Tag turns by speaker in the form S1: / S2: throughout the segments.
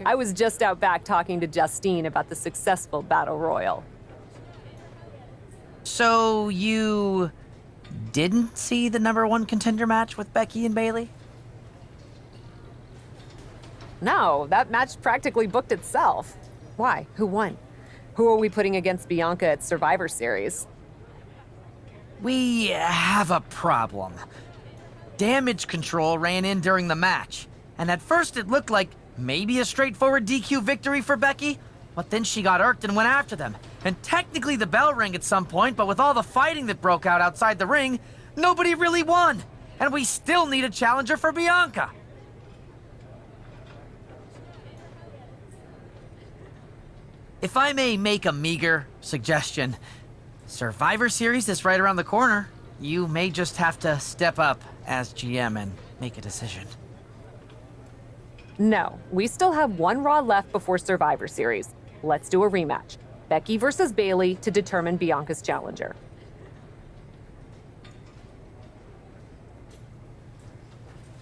S1: I was just out back talking to Justine about the successful Battle Royal.
S2: So you didn't see the #1 contender match with Becky and Bayley?
S1: No, that match practically booked itself. Why? Who won? Who are we putting against Bianca at Survivor Series?
S2: We have a problem. Damage Control ran in during the match, and at first it looked like maybe a straightforward DQ victory for Becky, but then she got irked and went after them. And technically the bell rang at some point, but with all the fighting that broke out outside the ring, nobody really won. And we still need a challenger for Bianca. If I may make a meager suggestion, Survivor Series is right around the corner. You may just have to step up as GM and make a decision.
S1: No, we still have one Raw left before Survivor Series. Let's do a rematch. Becky versus Bayley to determine Bianca's challenger.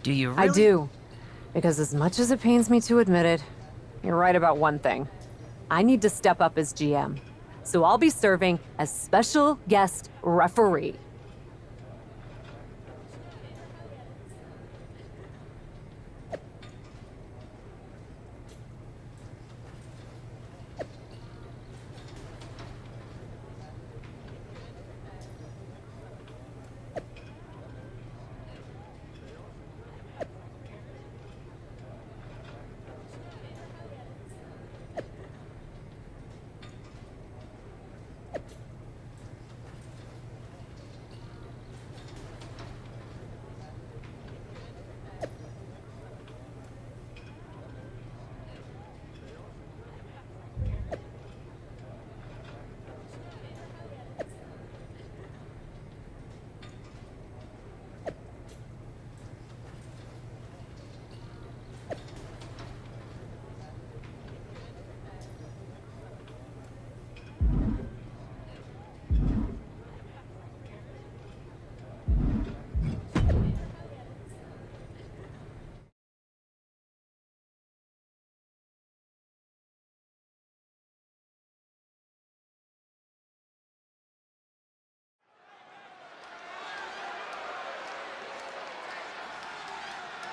S2: Do you really?
S1: I do. Because as much as it pains me to admit it, you're right about one thing. I need to step up as GM. So I'll be serving as special guest referee.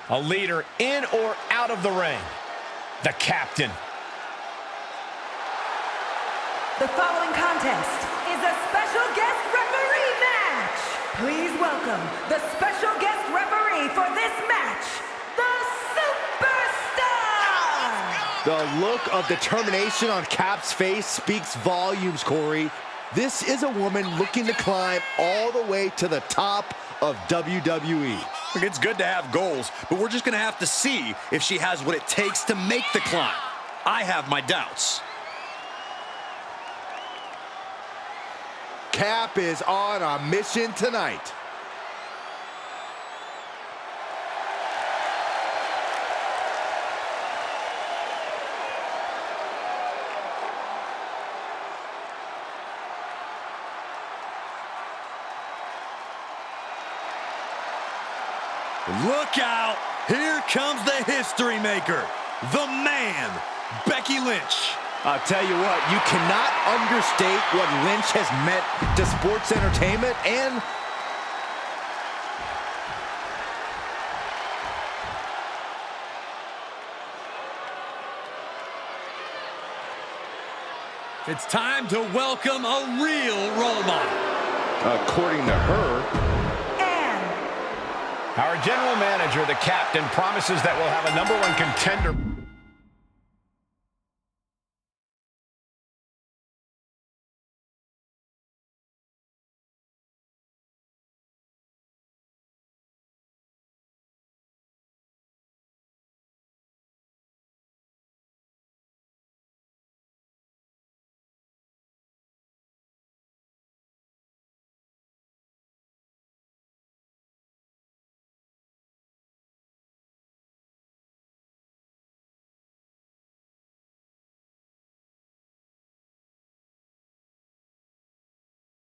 S3: A leader in or out of the ring. The captain.
S4: The following contest is a special guest referee match. Please welcome the special guest referee for this match, the Superstar!
S5: The look of determination on Cap's face speaks volumes, Corey. This is a woman looking to climb all the way to the top of WWE.
S6: Look, it's good to have goals, but we're just going to have to see if she has what it takes to make the climb. I have my doubts.
S5: Cap is on a mission tonight.
S6: Look out! Here comes the history maker, the man, Becky Lynch.
S5: I'll tell you what, you cannot understate what Lynch has meant to sports entertainment and
S6: it's time to welcome a real role model.
S5: according to her,
S3: Our general manager, the captain, promises that we'll have a #1 contender.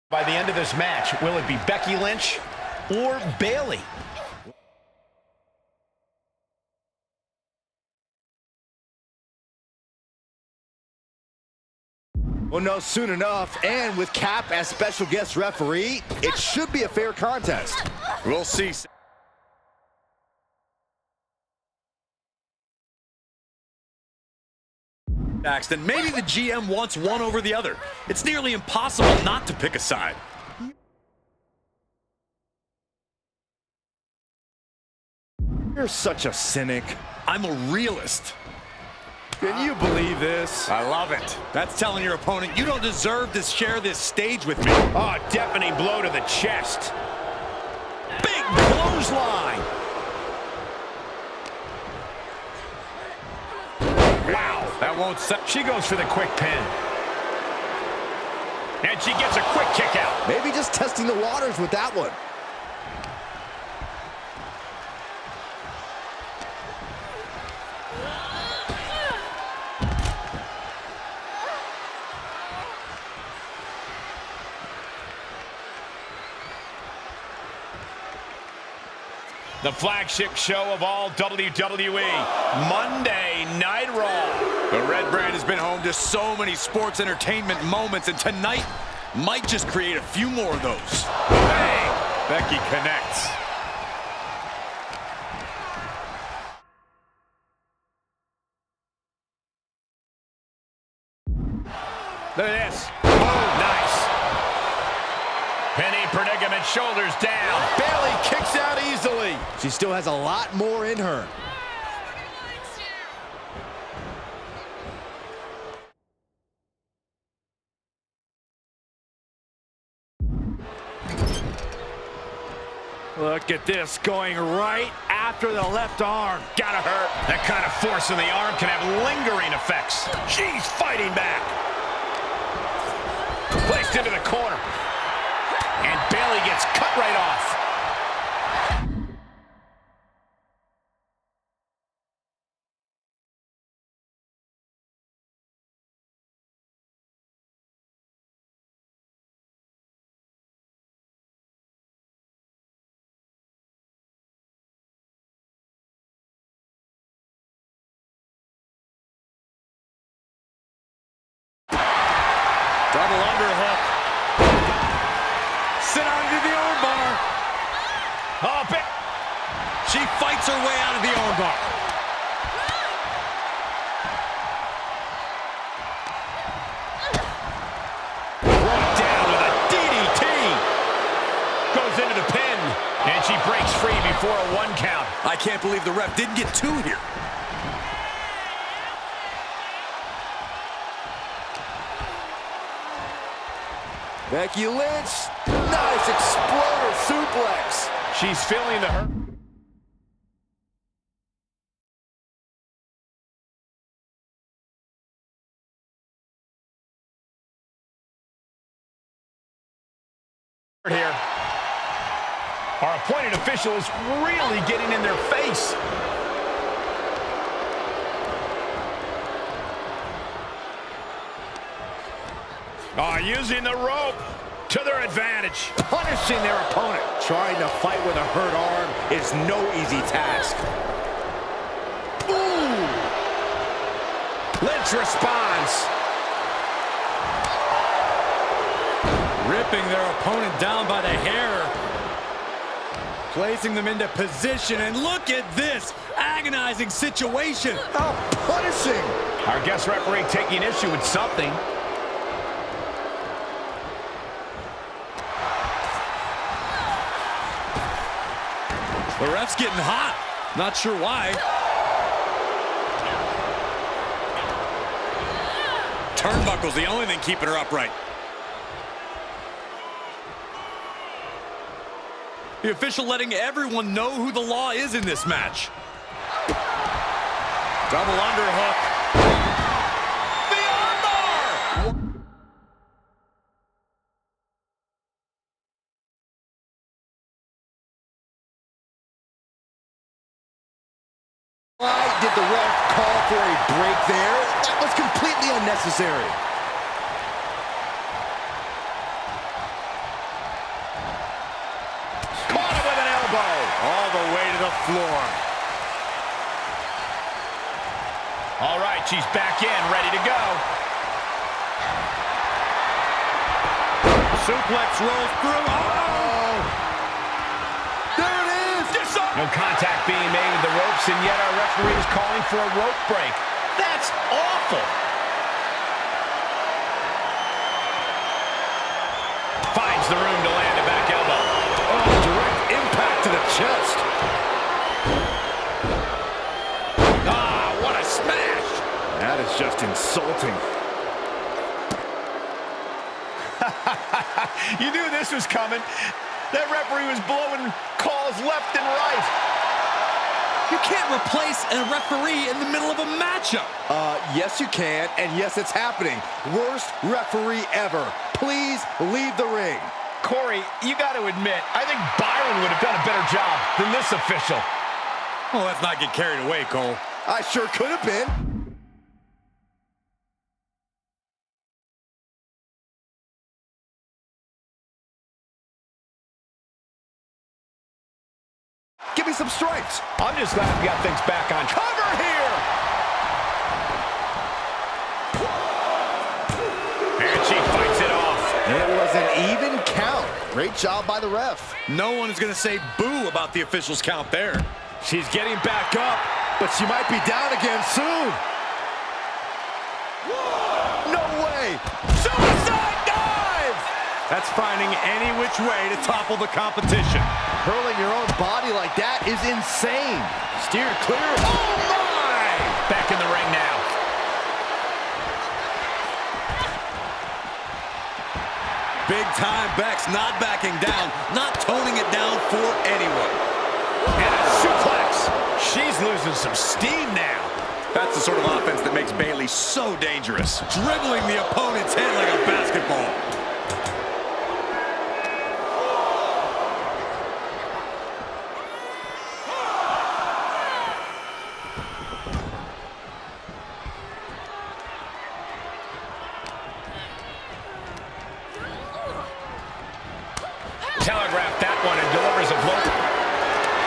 S3: By the end of this match, will it be Becky Lynch or Bayley?
S5: We'll know soon enough, and with Cap as special guest referee, it should be a fair contest.
S6: We'll see. Then maybe the GM wants one over the other. It's nearly impossible not to pick a side.
S5: You're such a cynic.
S6: I'm a realist.
S5: Can you believe this?
S6: I love it. That's telling your opponent you don't deserve to share this stage with me.
S3: Oh, deafening blow to the chest. Big clothesline. Wow, that won't set. She goes for the quick pin. And she gets a quick kick out.
S5: Maybe just testing the waters with that one.
S3: The flagship show of all WWE, Monday Night Raw.
S6: The Red Brand has been home to so many sports entertainment moments, and tonight might just create a few more of those.
S3: Bang! Becky connects. Look at this. Oh, nice. Penny predicament, shoulders down. Bayley kicks out easily.
S5: She still has a lot more in her.
S3: Look at this, going right after the left arm. Gotta hurt. That kind of force in the arm can have lingering effects. She's fighting back. Placed into the corner. And Bayley gets cut right off.
S6: Double underhook. Sit under the armbar.
S3: Oh,
S6: She fights her way out of the armbar.
S3: Brought down with a DDT. Goes into the pin. And she breaks free before a 1 count.
S6: I can't believe the ref didn't get 2 here.
S5: Becky Lynch, nice exploder suplex.
S3: She's feeling the hurt. Here. Our appointed official is really getting in their face. Oh, using the rope to their advantage.
S5: Punishing their opponent. Trying to fight with a hurt arm is no easy task.
S3: Ooh! Lynch responds.
S6: Ripping their opponent down by the hair. Placing them into position, and look at this agonizing situation.
S5: How punishing.
S3: Our guest referee taking issue with something.
S6: The ref's getting hot. Not sure why. Turnbuckle's the only thing keeping her upright. The official letting everyone know who the law is in this match. Double underhook. The armbar!
S5: Why did the ref call for a break there? That was completely unnecessary.
S3: Caught him with an elbow. All the way to the floor. All right, she's back in, ready to go.
S6: suplex rolls through. Oh!
S5: There it is!
S3: No contact being made with the ropes, and yet our referee is calling for a rope break. That's awful. Finds the room to land a back elbow.
S5: Oh, direct impact to the chest.
S3: Ah, what a smash!
S5: That is just insulting.
S3: You knew this was coming. That referee was blowing calls left and right.
S6: You can't replace a referee in the middle of a matchup.
S5: Yes you can, and yes it's happening. Worst referee ever. Please leave the ring.
S3: Corey, you got to admit, I think Byron would have done a better job than this official.
S6: Oh, let's not get carried away, Cole.
S5: I sure could have been. Give me some stripes.
S3: I'm just glad we got things back on cover here. And she fights it off.
S5: It was an even count. Great job by the ref.
S6: No one is going to say boo about the official's count there.
S3: She's getting back up.
S5: But she might be down again soon. No way.
S3: Suicide dive!
S6: That's finding any which way to topple the competition.
S5: Hurling your own body like that is insane. Steered clear.
S3: Oh my! Back in the ring now.
S6: Big time Bex not backing down, not toning it down for anyone.
S3: And a suplex. She's losing some steam now.
S6: That's the sort of offense that makes Bayley so dangerous. Dribbling the opponent's head like a basketball.
S3: Telegraph that one and delivers a blow.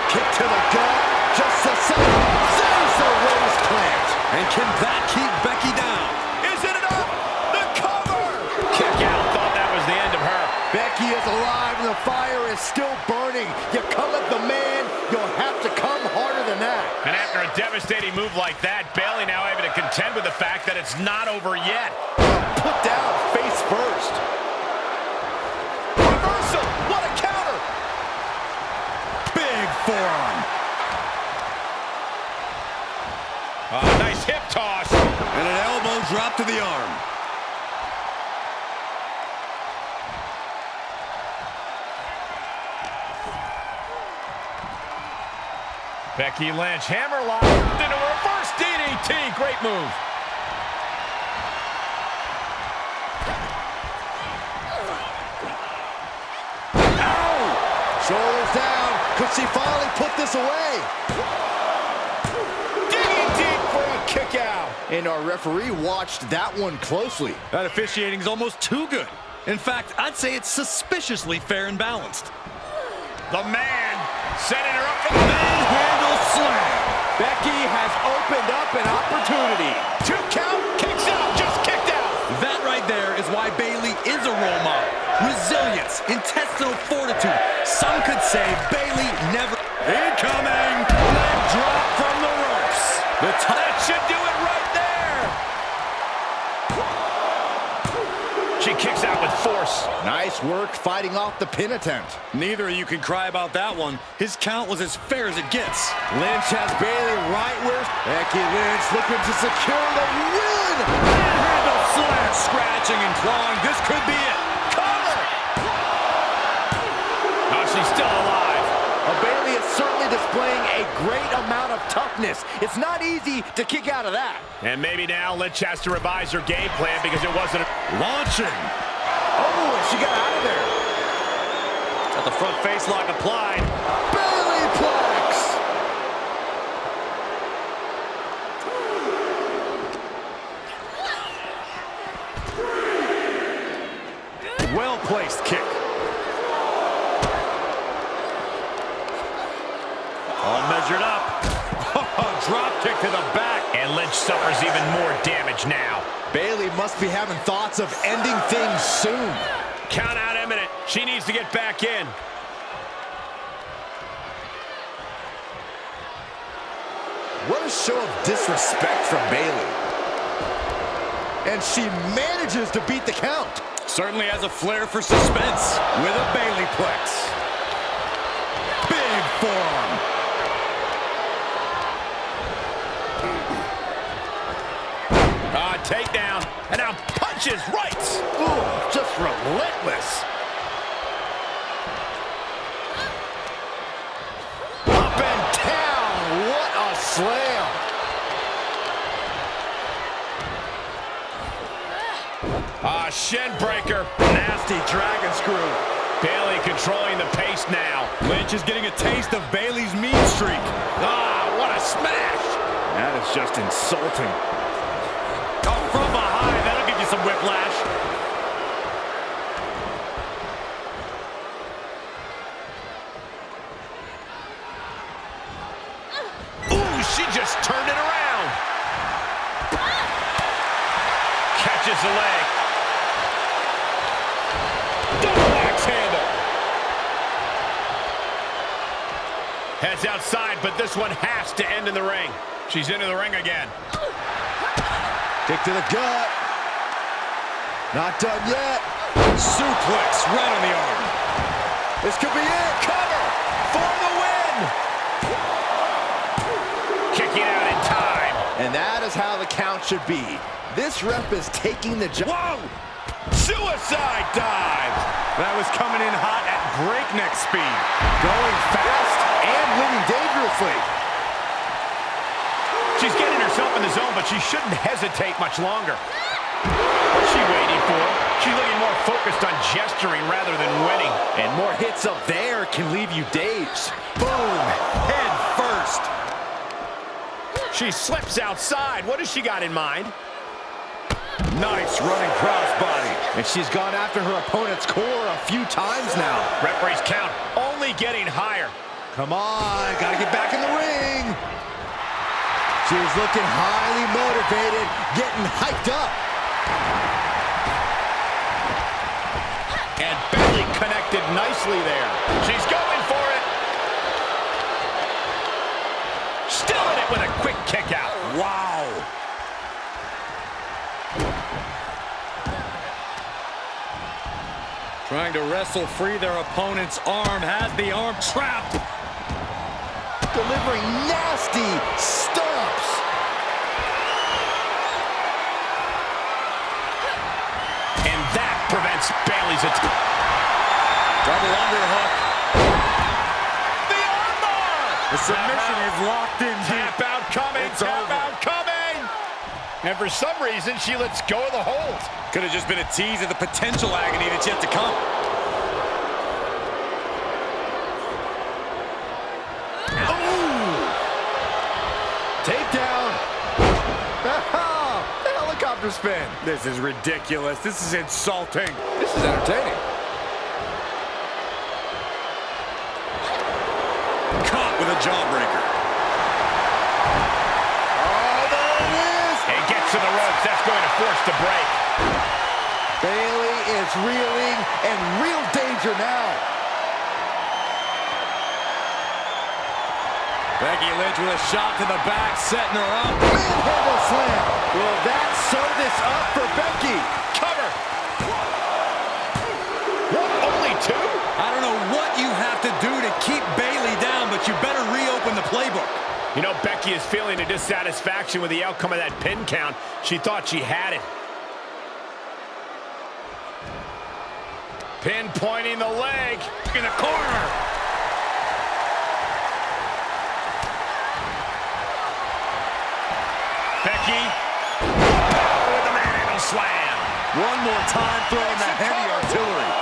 S5: Kick to the gut. Just a second. There's the raised plant.
S6: And can that keep Becky down?
S3: Is it enough? The cover! Kick out. Thought that was the end of her.
S5: Becky is alive and the fire is still burning. You come at the man, you'll have to come harder than that.
S3: And after a devastating move like that, Bayley now able to contend with the fact that it's not over yet.
S5: Put down face first. Reversal. What a counter.
S6: Big forearm.
S3: Nice hip toss.
S6: And an elbow drop to the arm.
S3: Becky Lynch hammerlock into a reverse DDT. Great move.
S5: Ow! Shoulders down. Could she finally put this away?
S3: Digging deep for a kick out.
S5: And our referee watched that one closely.
S6: That officiating is almost too good. In fact, I'd say it's suspiciously fair and balanced.
S3: The man setting her up for the
S6: Manhandle slam.
S5: Becky has opened up an opportunity.
S3: 2 count, kicks out, just kicked out.
S6: That right there is why Bayley is a role model. Resilience, intestinal fortitude. Some could say Bayley never... Incoming! Leg drop from the ropes. The
S3: That should do it right there. She kicks out with force.
S5: Nice work fighting off the pin attempt.
S6: Neither of you can cry about that one. His count was as fair as it gets.
S5: Lynch has Bayley right where... Becky Lynch looking to secure the win.
S6: Manhandle slam. Scratching and clawing. This could be it.
S3: Cover. Oh, she's still alive.
S5: Bayley is certainly displaying a great amount of toughness. It's not easy to kick out of that.
S3: And maybe now Lynch has to revise her game plan because it wasn't
S6: Launching.
S5: Oh, and she got out of there.
S6: Got the front face lock applied.
S5: Bayley Plex.
S6: Well-placed kick. All measured up. Drop kick to the back.
S3: And Lynch suffers even more damage now.
S5: Bayley must be having thoughts of ending things soon.
S3: Count out imminent. She needs to get back in.
S5: What a show of disrespect from Bayley. And she manages to beat the count.
S6: Certainly has a flair for suspense with a Bayleyplex. Big forearm.
S3: Takedown. And now punches right.
S5: Ooh, just relentless. Up and down. What a slam.
S3: Shin breaker.
S6: Nasty dragon screw.
S3: Bayley controlling the pace now.
S6: Lynch is getting a taste of Bayley's mean streak.
S3: What a smash.
S6: That is just insulting. Oh, from behind. That'll give you some whiplash.
S3: Ooh, she just turned it around. Catches the leg. Double axe handle. Heads outside, but this one has to end in the ring. She's into the ring again.
S5: Kick to the gut. Not done yet.
S6: Suplex right on the arm.
S5: This could be it. Cover for the win.
S3: Kicking out in time.
S5: And that is how the count should be. This ref is taking the job.
S3: Whoa! Suicide dive.
S6: That was coming in hot at breakneck speed.
S5: Going fast and winning dangerously.
S3: She's getting herself in the zone, but she shouldn't hesitate much longer. What's she waiting for? She's looking more focused on gesturing rather than winning.
S5: And more hits up there can leave you dazed.
S6: Boom! Head first.
S3: She slips outside. What has she got in mind?
S6: Nice running crossbody.
S5: And she's gone after her opponent's core a few times now.
S3: Referee's count only getting higher.
S5: Come on, gotta get back in the ring. She's looking highly motivated, getting hyped up.
S3: And Bayley connected nicely there. She's going for it. Still in it with a quick kick out.
S6: Wow. Trying to wrestle free their opponent's arm. Has the arm trapped.
S5: Delivering nasty stomps.
S3: And that prevents Bayley's attack.
S6: Double underhook.
S3: The armbar!
S6: The submission is locked in deep.
S3: Tap out coming,
S6: It's
S3: tap
S6: over.
S3: out coming! And for some reason, she lets go of the hold.
S6: Could have just been a tease of the potential agony that's yet to come.
S5: Takedown. The helicopter spin.
S6: This is ridiculous. This is insulting.
S5: This is entertaining.
S6: Caught with a jawbreaker.
S5: Oh, there it is.
S3: And gets to the ropes. That's going to force the break.
S5: Bayley is reeling and real danger now.
S6: Becky Lynch with a shot to the back, setting her up.
S5: Manhandle slam. Will that sew this up for Becky?
S3: Cover. What, only two?
S6: I don't know what you have to do to keep Bayley down, but you better reopen the playbook.
S3: You know, Becky is feeling a dissatisfaction with the outcome of that pin count. She thought she had it. Pinpointing the leg.
S6: In the corner.
S3: Becky. With the manhandle slam.
S6: One more time throwing that heavy artillery.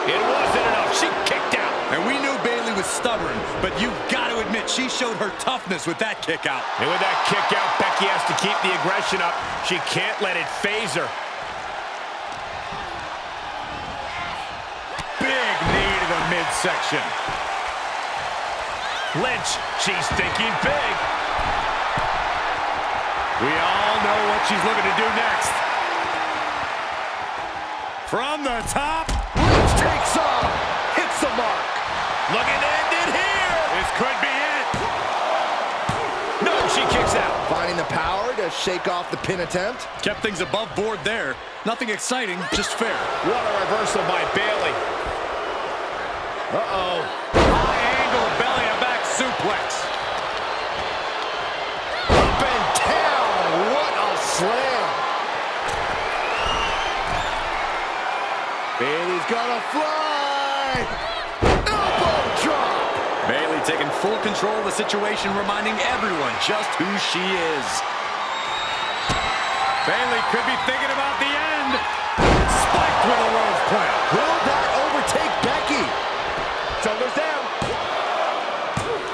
S3: It wasn't enough. She kicked out.
S6: And we knew Bayley was stubborn, but you've got to admit she showed her toughness with that kick out.
S3: And with that kick out, Becky has to keep the aggression up. She can't let it phase her.
S6: Big knee to the midsection.
S3: Lynch, she's thinking big.
S6: We all know what she's looking to do next.
S3: From the top.
S5: Reach takes off. Hits the mark.
S3: Looking to end it here. This could be it. No, she kicks out.
S5: Finding the power to shake off the pin attempt.
S6: Kept things above board there. Nothing exciting, just fair.
S3: What a reversal by Bayley. Uh-oh.
S6: High angle belly to back suplex.
S5: Up and down. What a slam. Bayley's gonna fly. Elbow drop.
S6: Bayley taking full control of the situation, reminding everyone just who she is. Bayley could be thinking about the end. Spiked with a rose plant.
S5: Will that overtake Becky?
S3: Shoulders down.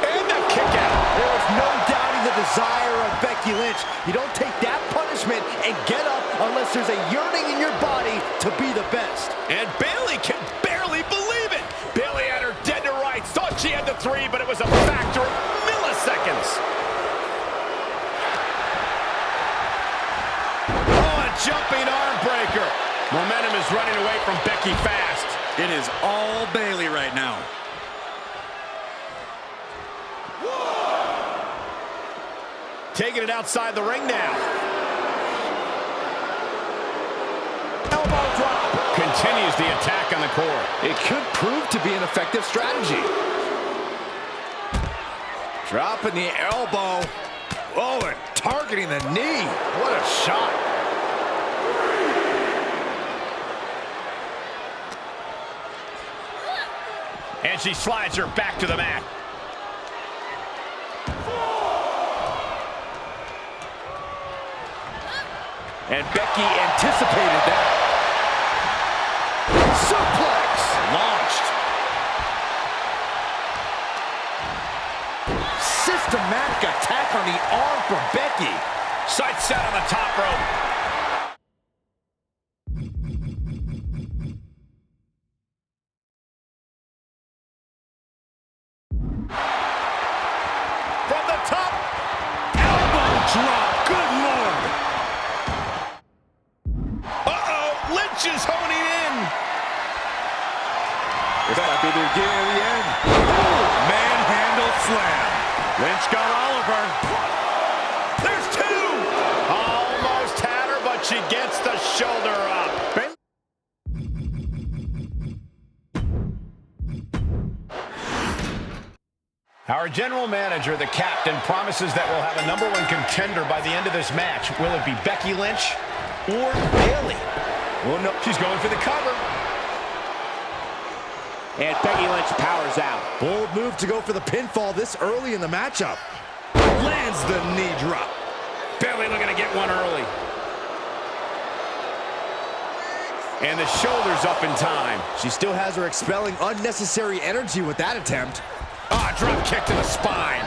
S3: And the kick out.
S5: There is no doubting the desire of Becky Lynch. You don't take that punishment and get up unless there's a yearning in your body to be the best.
S3: And Bayley can barely believe it. Bayley had her dead to rights. Thought she had the 3, but it was a factor of milliseconds. Oh, a jumping arm breaker. Momentum is running away from Becky fast.
S6: It is all Bayley right now.
S3: Taking it outside the ring now. Elbow drop. Continues the attack on the core.
S5: It could prove to be an effective strategy. Dropping the elbow. Oh, and targeting the knee. What a shot.
S3: And she slides her back to the mat.
S5: And Becky anticipated that. Suplex. Launched. Systematic attack on the arm from Becky.
S3: Sight set on the top rope. From the top. Elbow drop. Good Lord. Uh-oh. Lynch is honing in.
S5: This might be the beginning of the end.
S6: Manhandle slam.
S3: Lynch got Oliver. There's 2. Almost had her, but she gets the shoulder up. Our general manager, the captain, promises that we'll have a #1 contender by the end of this match. Will it be Becky Lynch or Bayley? Well, no, she's going for the cover.
S7: And Becky Lynch powers out.
S5: Bold move to go for the pinfall this early in the matchup. Lands the knee drop.
S3: Bayley looking to get one early. And the shoulders up in time.
S5: She still has her expelling unnecessary energy with that attempt.
S3: Ah, drop kick to the spine.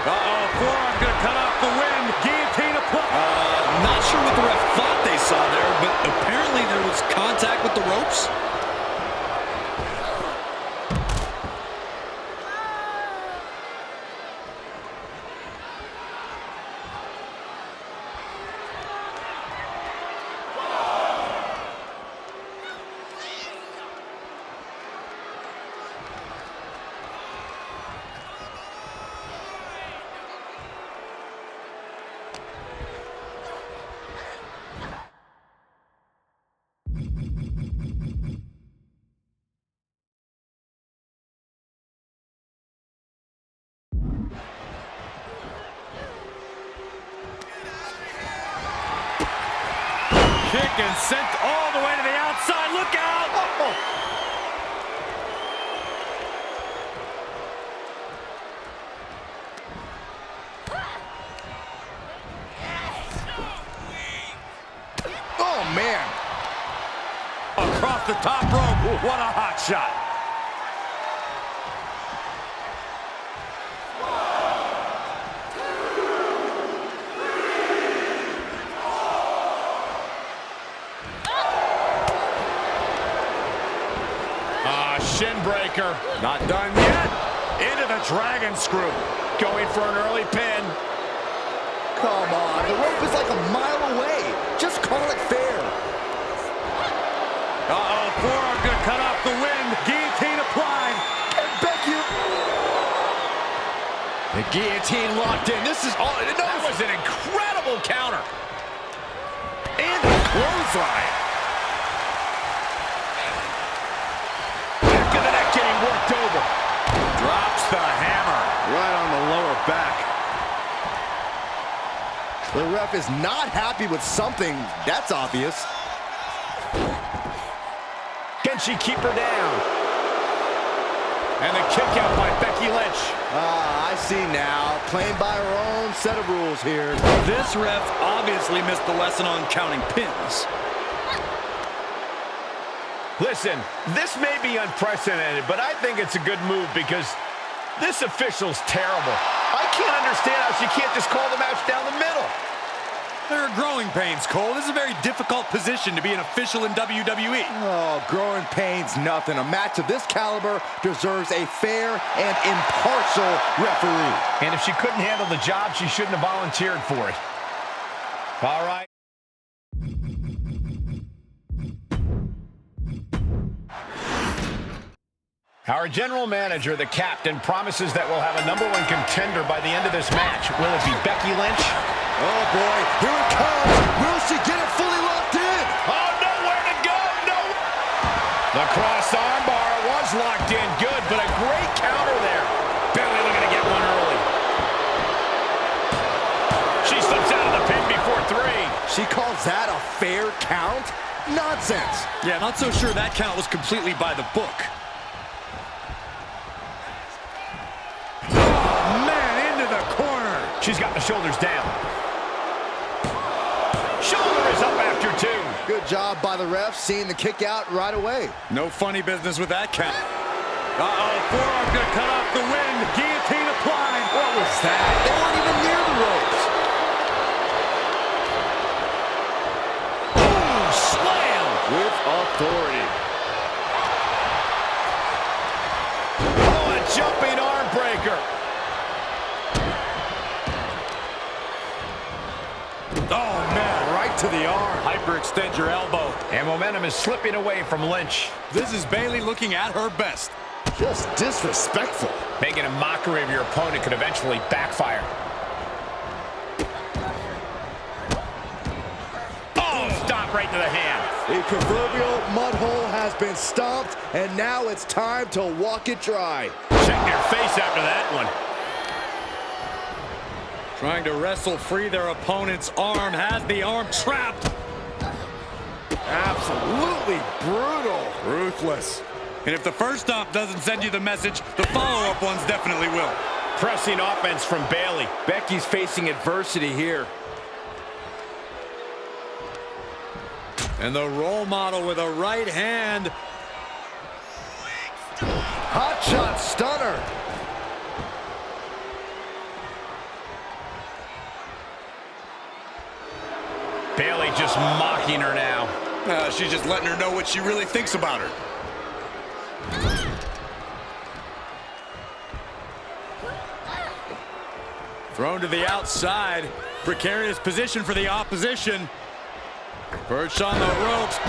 S6: Uh-oh, forearm gonna cut off the wind. Guillotine apply. Not sure what the ref thought they saw there, but apparently there was contact with the ropes.
S3: Kick and sent all the way to the outside. Look out! Oh.
S5: Oh, man.
S3: Across the top rope. What a hot shot. Shin breaker.
S6: Not done yet.
S3: Into the dragon screw. Going for an early pin.
S5: Come on, the rope is like a mile away. Just call it fair.
S6: Uh-oh, forearm gonna cut off the wind. Guillotine applied.
S5: And Becky. The guillotine locked in. This is all. No,
S3: That was an incredible counter.
S6: And the clothesline.
S3: Back of the neck getting worked over.
S6: Drops the hammer.
S5: right on the lower back. The ref is not happy with something. That's obvious.
S3: Can she keep her down? And the kick out by Becky Lynch.
S5: I see now. Playing by her own set of rules here.
S6: This ref obviously missed the lesson on counting pins.
S3: Listen, this may be unprecedented, but I think it's a good move because this official's terrible. I can't understand how she can't just call the match down the middle.
S6: There are growing pains, Cole. This is a very difficult position to be an official in WWE.
S5: Oh, growing pains, nothing. A match of this caliber deserves a fair and impartial referee.
S3: And if she couldn't handle the job, she shouldn't have volunteered for it. All right. Our general manager, the captain, promises that we'll have a #1 contender by the end of this match. Will it be Becky Lynch?
S5: Oh, boy. Here it comes. Will she get it fully locked in?
S3: Oh, nowhere to go. No. The cross armbar was locked in good, but a great counter there. Bayley looking to get one early. She slips out of the pin before 3.
S5: She calls that a fair count? Nonsense.
S6: Yeah, not so sure that count was completely by the book. Oh, man, into the corner.
S3: She's got the shoulders down. Shoulder is up after 2.
S5: Good job by the ref, seeing the kick out right away.
S6: No funny business with that count. Uh-oh, forearm gonna cut off the wind. Guillotine applied.
S5: What was that? They weren't even near the ropes.
S3: Boom! Slam!
S5: With authority.
S3: Oh, a jumping arm breaker.
S6: Oh, man, right to the arm. Hyperextend your elbow.
S3: And momentum is slipping away from Lynch.
S6: This is Bayley looking at her best.
S5: Just disrespectful.
S3: Making a mockery of your opponent could eventually backfire. Oh, stop right to the hand.
S5: The proverbial mud hole has been stomped, and now it's time to walk it dry.
S3: Check your face after that one.
S6: Trying to wrestle free their opponent's arm, has the arm trapped.
S5: Absolutely brutal.
S6: Ruthless. And if the first stomp doesn't send you the message, the follow-up ones definitely will.
S3: Pressing offense from Bayley.
S5: Becky's facing adversity here.
S6: And the role model with a right hand.
S5: Hot shot stunner.
S3: Bayley just mocking her now.
S6: She's just letting her know what she really thinks about her. Thrown to the outside. Precarious position for the opposition. Perched on the ropes.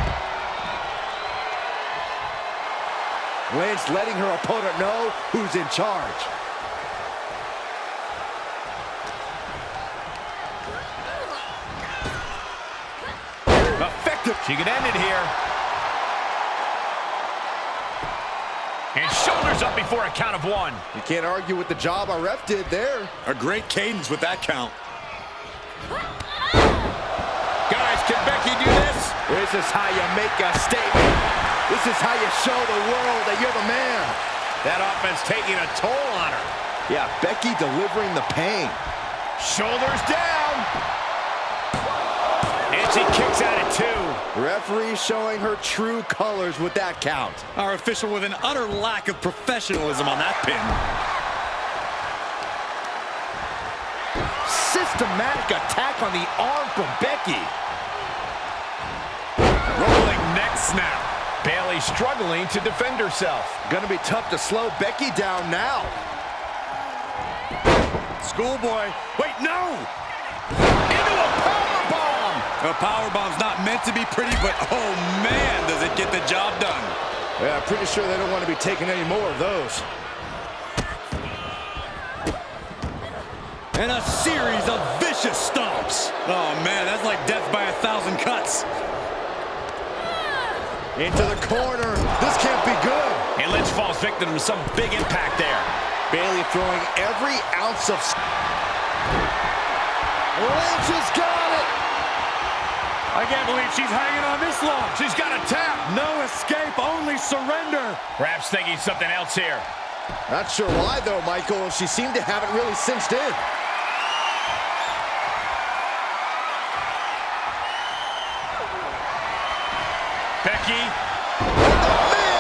S5: Lynch letting her opponent know who's in charge.
S3: Effective. She can end it here. And shoulders up before a count of 1.
S5: You can't argue with the job our ref did there.
S6: A great cadence with that count.
S3: Guys, can Becky do this?
S5: This is how you make a statement. This is how you show the world that you're the man.
S3: That offense taking a toll on her.
S5: Yeah, Becky delivering the pain.
S3: Shoulders down. And she kicks out at 2.
S5: Referee showing her true colors with that count.
S6: Our official with an utter lack of professionalism on that pin.
S5: Systematic attack on the arm from Becky.
S6: Rolling neck snap.
S3: Bayley struggling to defend herself.
S5: Gonna be tough to slow Becky down now.
S6: Schoolboy. Wait, no!
S3: a powerbomb!
S6: A powerbomb's not meant to be pretty, but oh man, does it get the job done.
S5: Yeah, I'm pretty sure they don't want to be taking any more of those.
S6: And a series of vicious stomps. Oh man, that's like death by 1,000 cuts.
S5: Into the corner. This can't be good.
S3: And Lynch falls victim to some big impact there.
S5: Bayley throwing every ounce of... Lynch has got it.
S6: I can't believe she's hanging on this long.
S3: She's got a tap.
S6: No escape, only surrender.
S3: Perhaps thinking something else here.
S5: Not sure why, though, Michael. She seemed to have it really cinched in.
S3: Becky.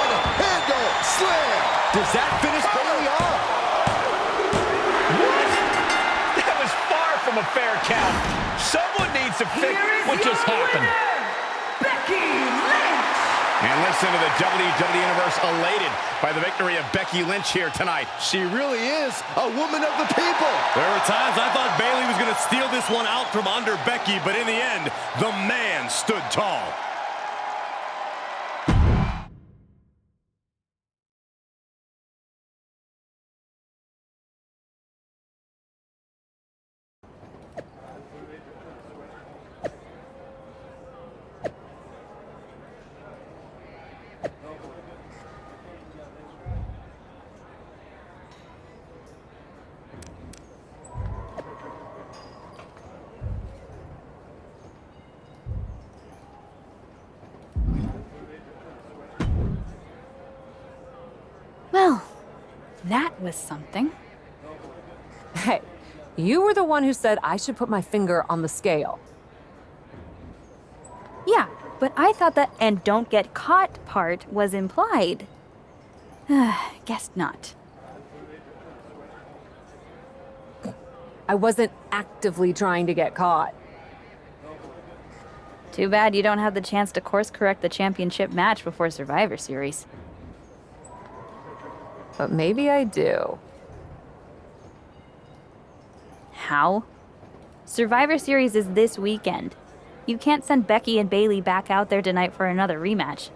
S5: Manhandle slam. Does that finish Bayley off?
S3: What? That was far from a fair count. Someone needs to fix what just happened.
S4: Becky Lynch!
S3: And listen to the WWE Universe elated by the victory of Becky Lynch here tonight.
S5: She really is a woman of the people.
S6: There were times I thought Bayley was going to steal this one out from under Becky, but in the end, the man stood tall.
S8: Well, that was something.
S1: Hey, you were the one who said I should put my finger on the scale.
S8: Yeah, but I thought that "and don't get caught" part was implied. Guess not.
S1: I wasn't actively trying to get caught.
S8: Too bad you don't have the chance to course correct the championship match before Survivor Series.
S1: But maybe I do.
S8: How? Survivor Series is this weekend. You can't send Becky and Bayley back out there tonight for another rematch.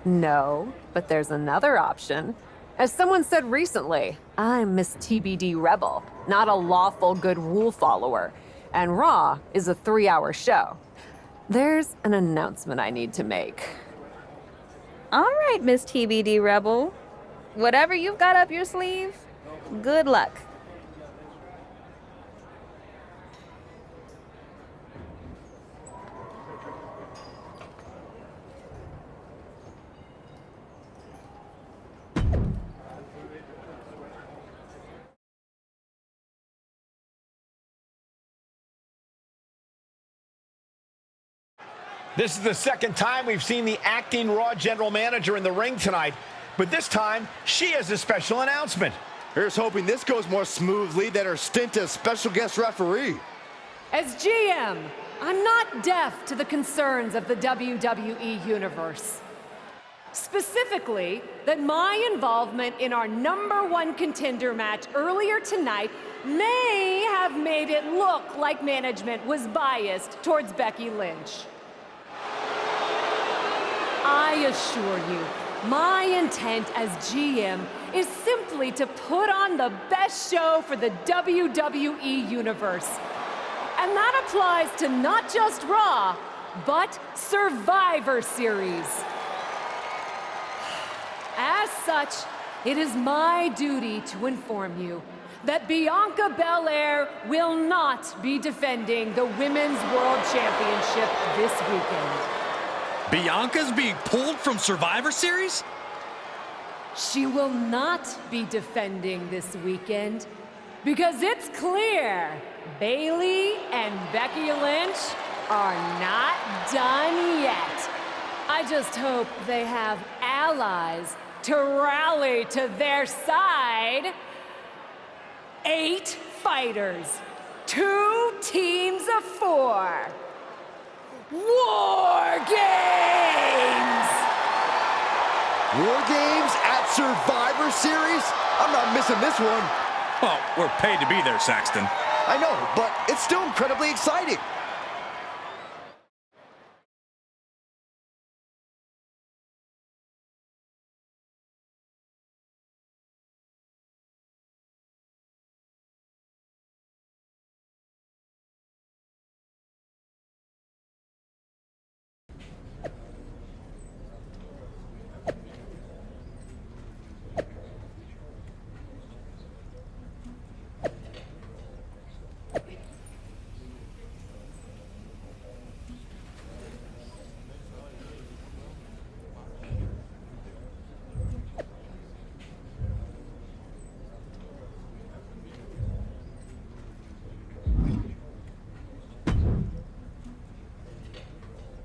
S1: No, but there's another option. As someone said recently, I'm Miss TBD Rebel, not a lawful good rule follower. And Raw is a 3-hour show. There's an announcement I need to make.
S8: All right, Miss TBD Rebel. Whatever you've got up your sleeve, good luck.
S3: This is the second time we've seen the acting Raw general manager in the ring tonight, but this time she has a special announcement.
S5: Here's hoping this goes more smoothly than her stint as special guest referee.
S1: As GM, I'm not deaf to the concerns of the WWE Universe. Specifically, that my involvement in our #1 contender match earlier tonight may have made it look like management was biased towards Becky Lynch. I assure you, my intent as GM is simply to put on the best show for the WWE Universe. And that applies to not just Raw, but Survivor Series. As such, it is my duty to inform you that Bianca Belair will not be defending the Women's World Championship this weekend.
S6: Bianca's being pulled from Survivor Series?
S1: She will not be defending this weekend because it's clear Bayley and Becky Lynch are not done yet. I just hope they have allies to rally to their side. 8 fighters, 2 teams of 4. War Games!
S5: War Games at Survivor Series? I'm not missing this one.
S6: Well, we're paid to be there, Saxton.
S5: I know, but it's still incredibly exciting.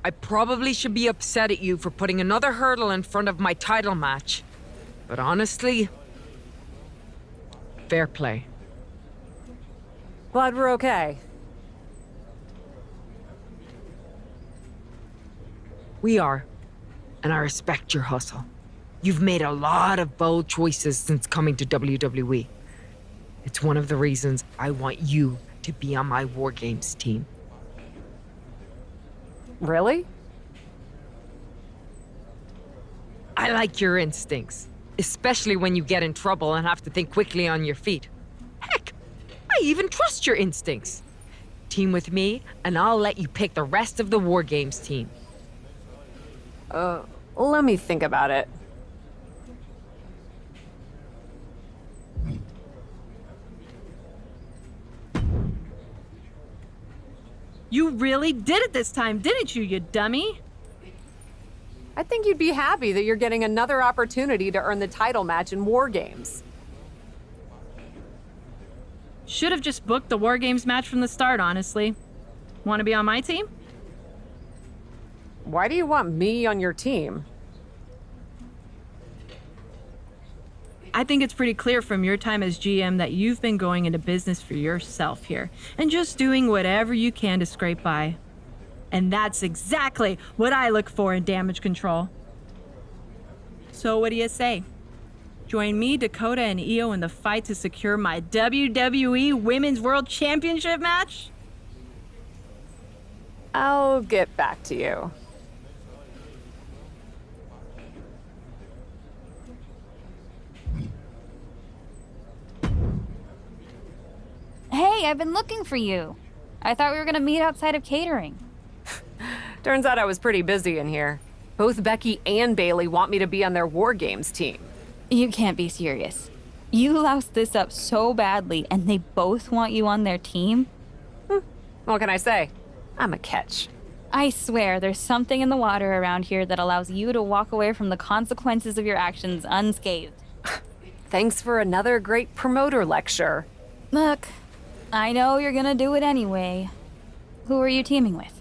S9: I probably should be upset at you for putting another hurdle in front of my title match. But honestly, fair play.
S1: Glad we're okay.
S9: We are, and I respect your hustle. You've made a lot of bold choices since coming to WWE. It's one of the reasons I want you to be on my War Games team.
S1: Really?
S9: I like your instincts, especially when you get in trouble and have to think quickly on your feet. Heck, I even trust your instincts. Team with me, and I'll let you pick the rest of the War Games team.
S1: Let me think about it.
S10: You really did it this time, didn't you, you dummy?
S1: I think you'd be happy that you're getting another opportunity to earn the title match in War Games.
S10: Should have just booked the War Games match from the start, honestly. Want to be on my team?
S1: Why do you want me on your team?
S10: I think it's pretty clear from your time as GM that you've been going into business for yourself here and just doing whatever you can to scrape by. And that's exactly what I look for in Damage Control. So what do you say? Join me, Dakota, and Io in the fight to secure my WWE Women's World Championship match?
S1: I'll get back to you.
S8: Hey, I've been looking for you. I thought we were gonna meet outside of catering.
S1: Turns out I was pretty busy in here. Both Becky and Bayley want me to be on their War Games team.
S8: You can't be serious. You loused this up so badly, and they both want you on their team?
S1: What can I say? I'm a catch.
S8: I swear, there's something in the water around here that allows you to walk away from the consequences of your actions unscathed.
S1: Thanks for another great promoter lecture.
S8: Look, I know you're gonna do it anyway. Who are you teaming with?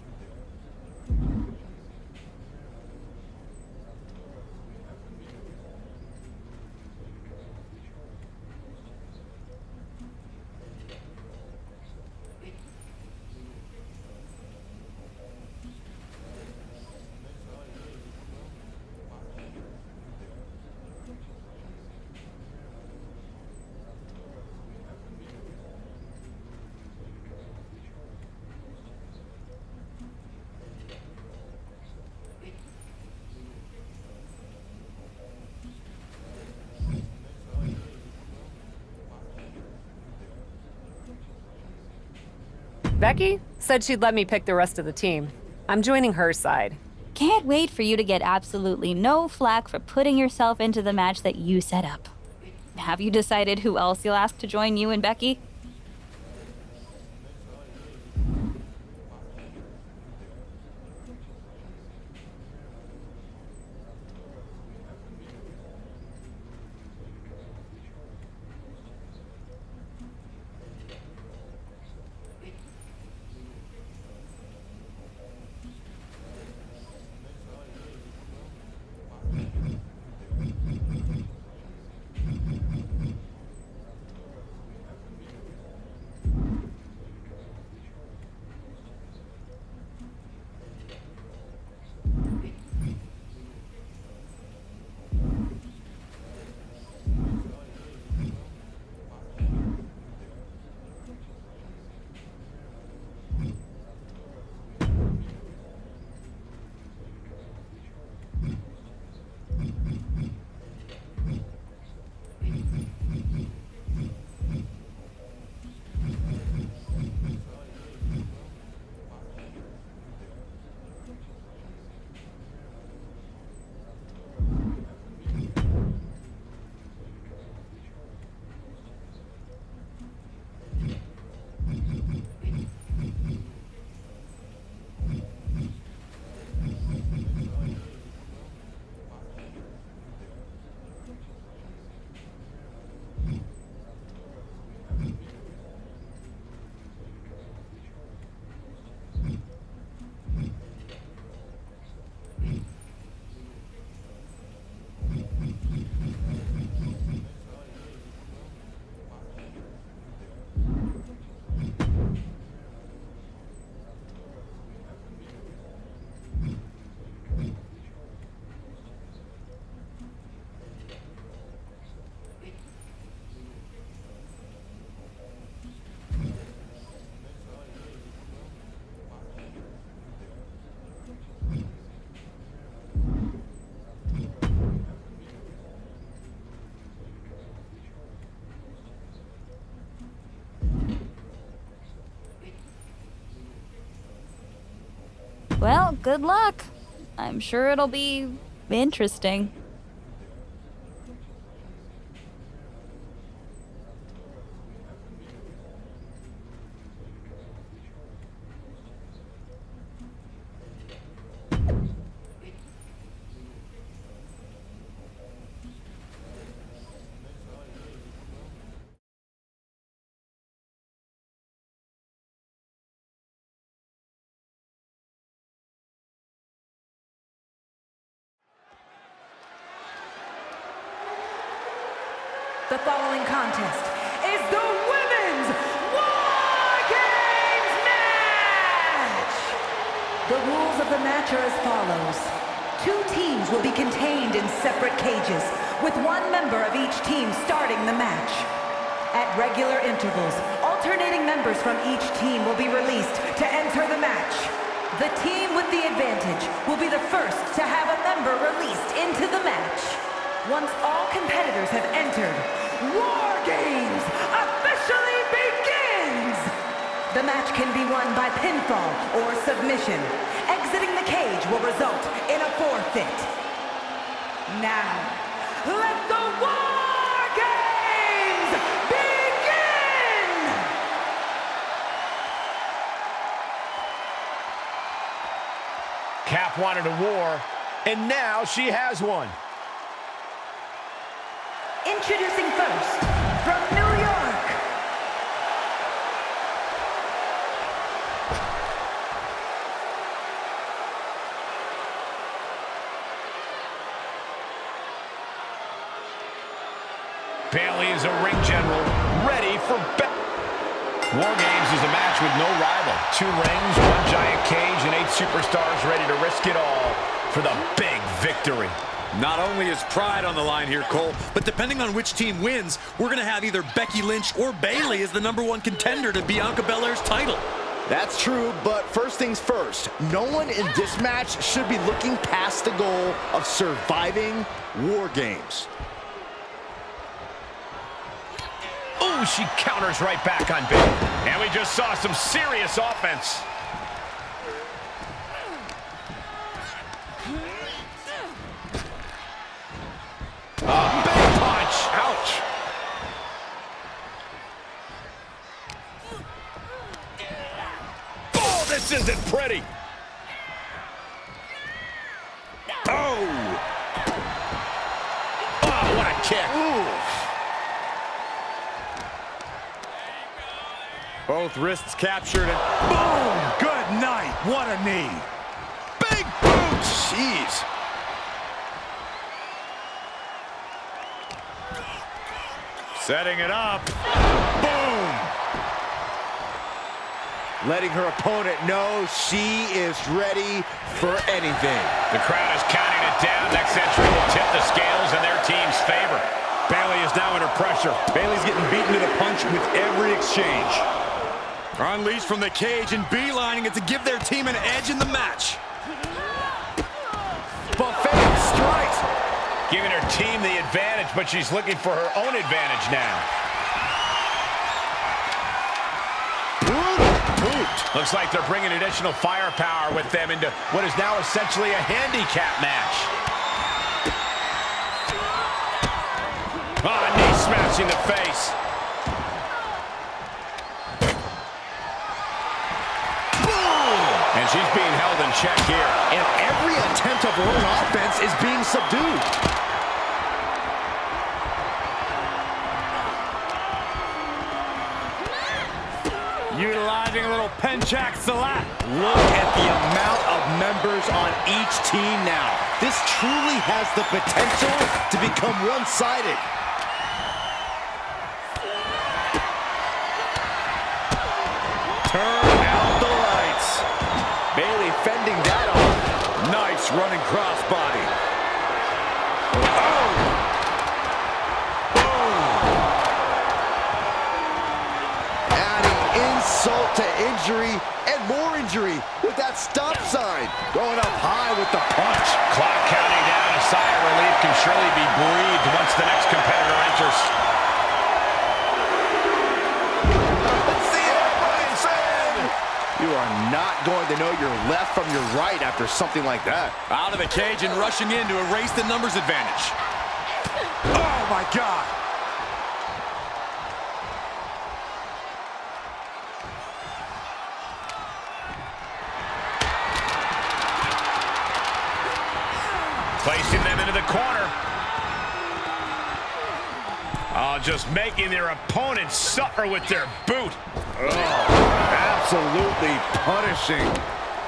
S1: Becky said she'd let me pick the rest of the team. I'm joining her side.
S8: Can't wait for you to get absolutely no flack for putting yourself into the match that you set up. Have you decided who else you'll ask to join you and Becky? Well, good luck. I'm sure it'll be interesting.
S4: The following contest is the Women's War Games match! The rules of the match are as follows. 2 teams will be contained in separate cages, with 1 member of each team starting the match. At regular intervals, alternating members from each team will be released to enter the match. The team with the advantage will be the first to have a member released into the match. Once all competitors have entered, War Games officially begins! The match can be won by pinfall or submission. Exiting the cage will result in a forfeit. Now, let the War Games begin!
S3: Cap wanted a war, and now she has one.
S4: Introducing first, from New York,
S3: Bayley is a ring general, ready for War Games is a match with no rival. 2 rings, 1 giant cage, and 8 superstars ready to risk it all for the big victory.
S6: Not only is pride on the line here, Cole, but depending on which team wins, we're going to have either Becky Lynch or Bayley as the #1 contender to Bianca Belair's title.
S5: That's true, but first things first, no one in this match should be looking past the goal of surviving War Games.
S3: Ooh, she counters right back on Bayley. And we just saw some serious offense. A big punch. Ouch. Oh, this isn't pretty. Oh. Oh, what a kick. Ooh.
S6: Both wrists captured and boom! Good night. What a knee.
S3: Big boot. Jeez.
S6: Setting it up. Boom!
S5: Letting her opponent know she is ready for anything.
S3: The crowd is counting it down. Next entry will tip the scales in their team's favor.
S6: Bayley is now under pressure. Bayley's getting beaten to the punch with every exchange. Unleashed from the cage and beelining it to give their team an edge in the match.
S5: Buffet strikes.
S3: Giving her team the advantage, but she's looking for her own advantage now. Boot. Looks like they're bringing additional firepower with them into what is now essentially a handicap match. Oh, knee smash in the face. And she's being held in check here.
S5: And every attempt of her own offense is being subdued.
S6: Utilizing a little Penchak Salat.
S5: Look at the amount of members on each team now. This truly has the potential to become one-sided.
S6: Turn out the lights.
S5: Bayley fending that off.
S6: Nice running crossbody.
S5: Oh! Boom! Adding insult to injury and more injury with that stop sign. Going up high with the punch.
S3: Clock counting down. A sigh of relief can surely be breathed once the next competitor enters.
S5: You are not going to know your left from your right after something like that.
S6: Out of the cage and rushing in to erase the numbers advantage. Oh, my God.
S3: Placing them into the corner. Oh, just making their opponents suffer with their boot.
S5: Oh, absolutely punishing.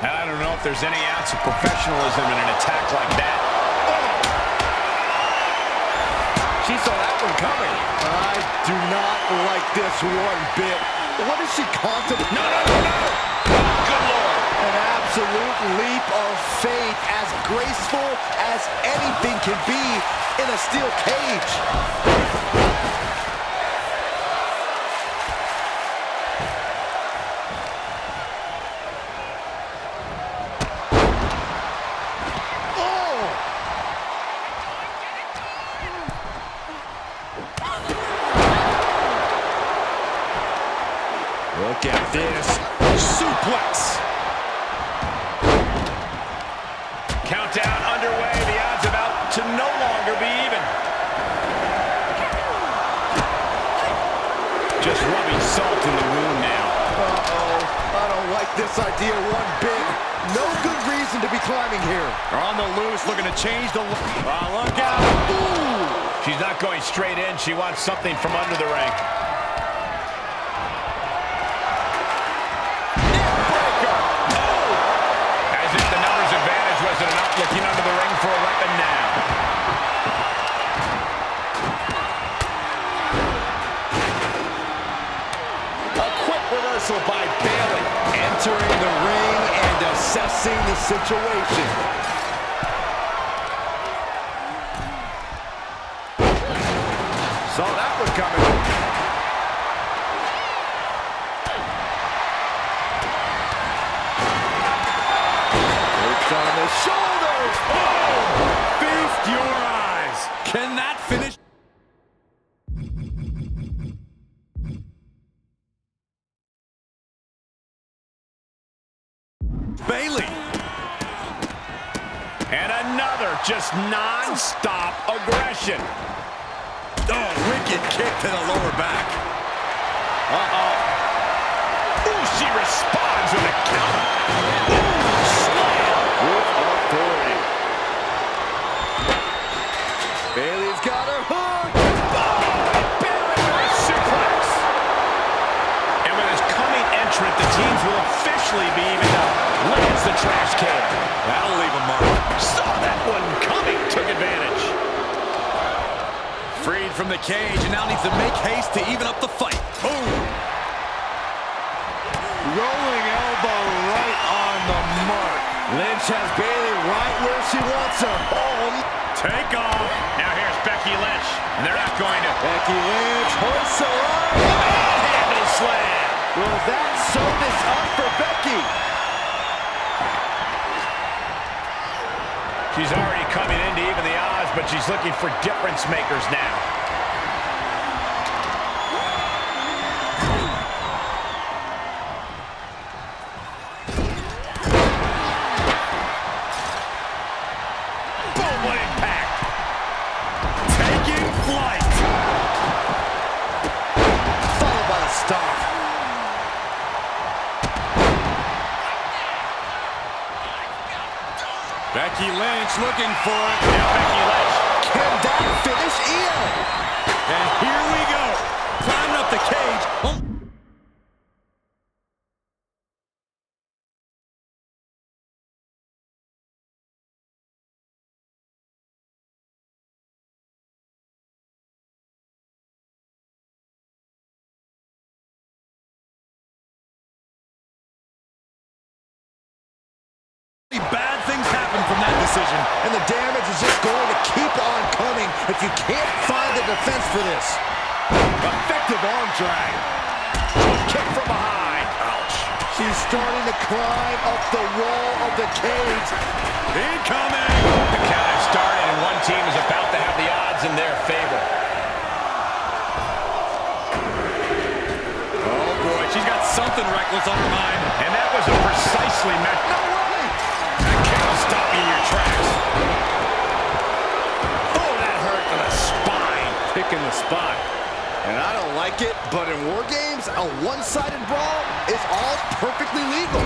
S3: I don't know if there's any ounce of professionalism in an attack like that. Oh!
S5: She saw that one coming. I do not like this one bit. What is she contemplating?
S3: No, no, no, no! Oh, good Lord!
S5: An absolute leap of faith, as graceful as anything can be in a steel cage.
S6: Look at this. Suplex.
S3: Countdown underway. The odds about to no longer be even. Just rubbing salt in the wound now.
S5: Uh-oh. I don't like this idea one bit. No good reason to be climbing here.
S6: On the loose, looking to change the... look out.
S5: Ooh.
S3: She's not going straight in. She wants something from under the ring. Wasn't enough, looking under the ring for a weapon now.
S5: A quick reversal by Bayley. Entering the ring and assessing the situation.
S6: Saw that one coming.
S5: On the shoulders.
S6: Oh! Feast your eyes. Can that finish? Bayley.
S3: And another just non-stop aggression.
S6: Oh, wicked kick to the lower back.
S3: Uh-oh. Ooh, she responds with a counter.
S5: With authority. Bayley's got her hooked.
S3: Oh, Bayley with a suplex. And with his coming entrant, the teams will officially be evened up. Lands the trash can.
S6: That'll leave a mark.
S3: Saw that one coming. Took advantage.
S6: Freed from the cage and now needs to make haste to even up the fight. Boom.
S5: Rolling elbow right on the mark. Lynch has Bayley right where she wants her.
S6: Take off.
S3: Now here's Becky Lynch. And they're not going to.
S5: Becky Lynch hoists her up.
S3: Handle slam.
S5: Will that sew this up for Becky?
S3: She's already coming in to even the odds, but she's looking for difference makers now.
S6: Becky Lynch looking for it.
S3: Now Becky Lynch.
S5: Can that finish Io?
S6: And here we go. Climbing up the cage. Bad things happen from that decision.
S5: And the damage is just going to keep on coming if you can't find the defense for this.
S3: Effective arm drag. Kick from behind. Ouch.
S5: She's starting to climb up the wall of the cage.
S6: Incoming.
S3: The count has started and one team is about to have the odds in their favor. Oh boy,
S6: she's got something reckless on her mind.
S3: And that was a precisely matched. No way! That count stop you in your tracks. Oh, that hurt to the spine.
S6: Picking the spot.
S5: And I don't like it, but in War Games, a one-sided brawl is all perfectly legal.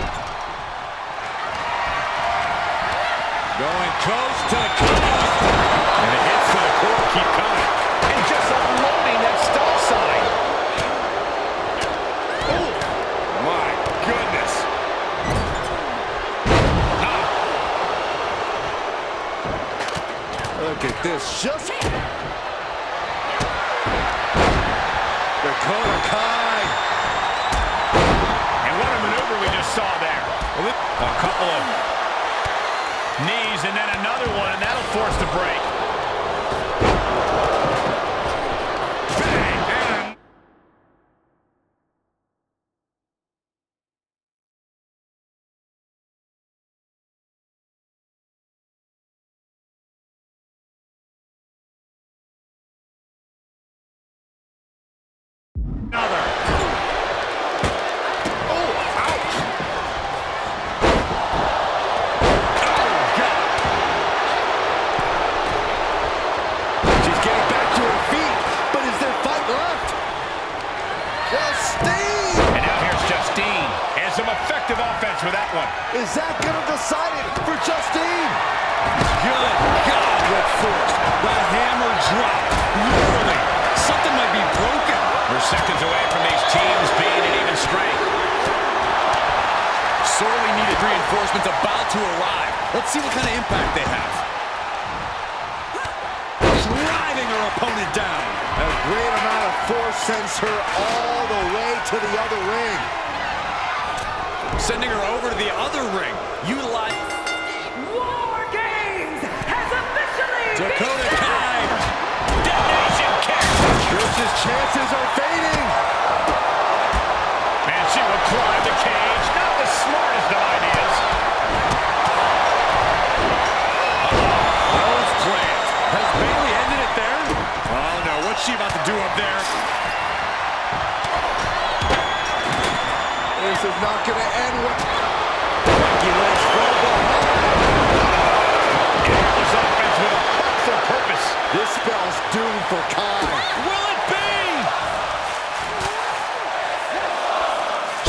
S6: Going coast to coast.
S3: And the hits to the core keep coming. And just unloading that stop sign. Oh, my goodness.
S5: Look at this. Just
S6: Dakota Kai.
S3: And what a maneuver we just saw there. A couple of knees and then another one, and that'll force the break. Bang! And another. Oh, ouch! Oh, God!
S5: she's getting back to her feet, but is there fight left? Justine!
S3: And now here's Justine. And some effective offense with that one.
S5: Is that going to decide it for Justine?
S6: Good God, what force. The hammer drop. Literally. Something might be broken.
S3: We're seconds away from these teams being at even strength.
S6: Sorely needed reinforcements about to arrive. Let's see what kind of impact they have. Driving her opponent down.
S5: A great amount of force sends her all the way to the other ring.
S6: Sending her over to the other ring. Utilize
S4: War Games has officially
S6: Dakota
S4: begun!
S6: Kai.
S3: Detonation kick.
S5: Trish's chances are fading.
S3: And she will climb the cage. Not the smartest of ideas.
S6: Rose plant. Has Bayley ended it there? Oh no, what's she about to do up there?
S5: This is not going to end well.
S6: Becky Lynch from behind.
S3: Endless offense with a hurtful purpose.
S5: This spell's doomed for Kai.
S6: Will it be?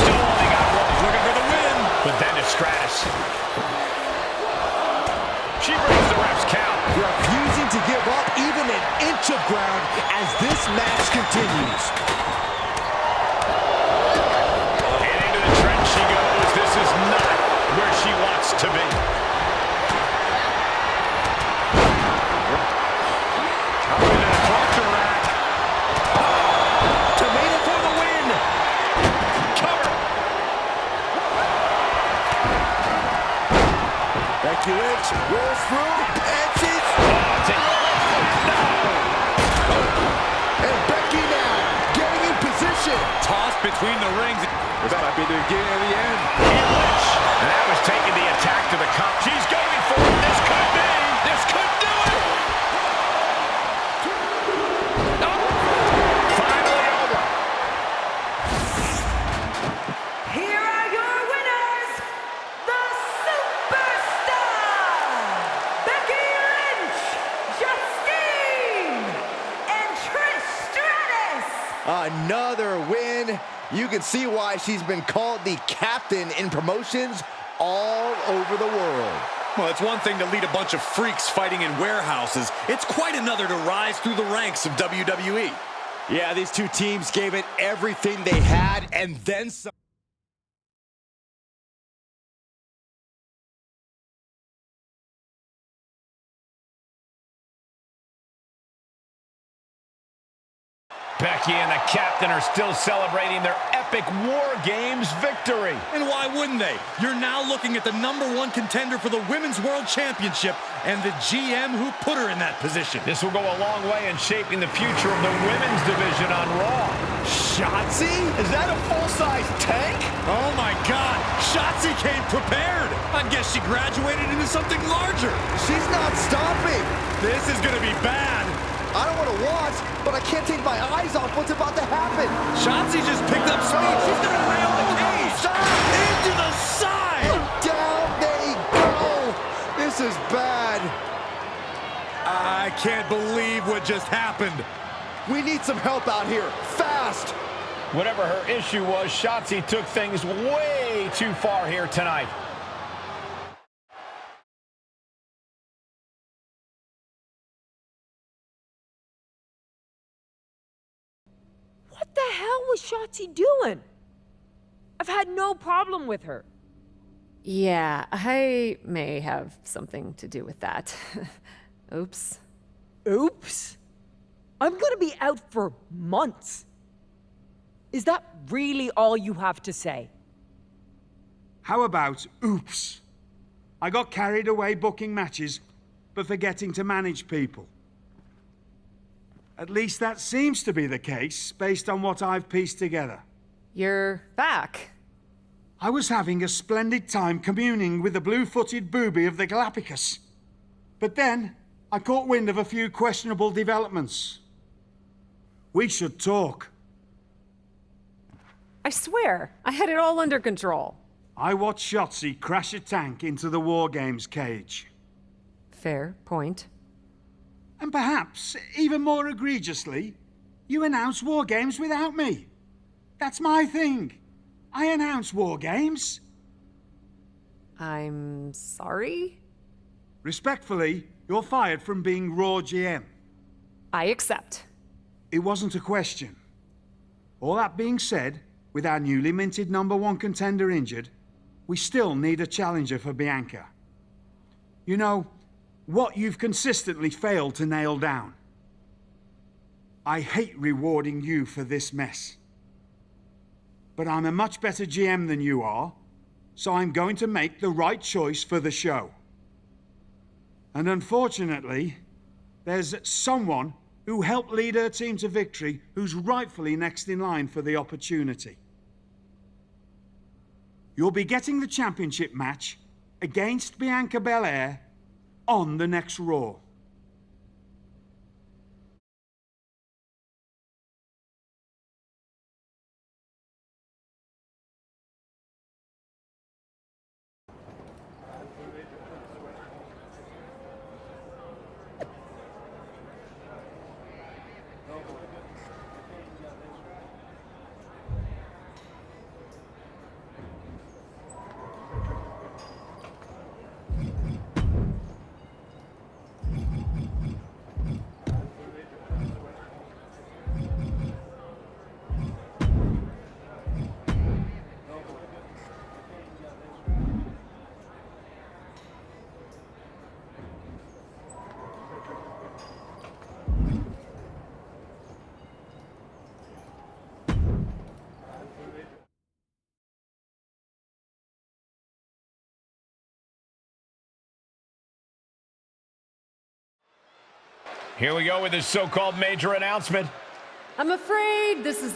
S3: Still only got one.
S6: Looking for the win.
S3: But then to Stratus. She brings the ref's count.
S5: Refusing to give up even an inch of ground as this match continues.
S3: And into the trench she goes. This is not where she wants to be. Up into the clutcher rack.
S5: Tomato for the win.
S3: Cover.
S5: Becky Lynch rolls through, and she's... And Becky now getting in position.
S6: Tossed between the rings.
S5: This might be the beginning of the end.
S3: And Lynch. And that was taking the attack to the cup. She's going for it. This could be. This could do it. Oh. Finally over.
S4: Here are your winners, the Superstars, Becky Lynch, Justine, and Trish Stratus.
S5: Another win. You can see why she's been called the captain in promotions all over the world.
S6: Well, it's one thing to lead a bunch of freaks fighting in warehouses. It's quite another to rise through the ranks of WWE.
S5: Yeah, these two teams gave it everything they had and then some.
S3: Becky and the captain are still celebrating their epic War Games victory.
S6: And why wouldn't they? You're now looking at the #1 contender for the Women's World Championship and the GM who put her in that position.
S3: This will go a long way in shaping the future of the women's division on Raw.
S5: Shotzi? Is that a full-size tank?
S6: Oh my God, Shotzi came prepared. I guess she graduated into something larger.
S5: She's not stopping.
S6: This is gonna be bad.
S5: I don't want to watch, but I can't take my eyes off what's about to happen.
S6: Shotzi just picked up speed. She's gonna can't believe what just happened.
S5: We need some help out here, fast!
S3: Whatever her issue was, Shotzi took things way too far here tonight.
S9: What the hell was Shotzi doing? I've had no problem with her.
S1: Yeah, I may have something to do with that. Oops.
S9: Oops. I'm gonna be out for months. Is that really all you have to say?
S11: How about oops? I got carried away booking matches, but forgetting to manage people. At least that seems to be the case, based on what I've pieced together.
S1: You're back.
S11: I was having a splendid time communing with the blue-footed booby of the Galapagos. But then, I caught wind of a few questionable developments. We should talk.
S1: I swear, I had it all under control.
S11: I watched Shotzi crash a tank into the War Games cage.
S1: Fair point.
S11: And perhaps, even more egregiously, you announce War Games without me. That's my thing. I announce War Games.
S1: I'm sorry?
S11: Respectfully, you're fired from being Raw GM.
S1: I accept.
S11: It wasn't a question. All that being said, with our newly minted #1 contender injured, we still need a challenger for Bianca. You know, what you've consistently failed to nail down. I hate rewarding you for this mess. But I'm a much better GM than you are, so I'm going to make the right choice for the show. And unfortunately, there's someone who helped lead her team to victory who's rightfully next in line for the opportunity. You'll be getting the championship match against Bianca Belair on the next Raw.
S3: Here we go with this so-called major announcement.
S1: I'm afraid this is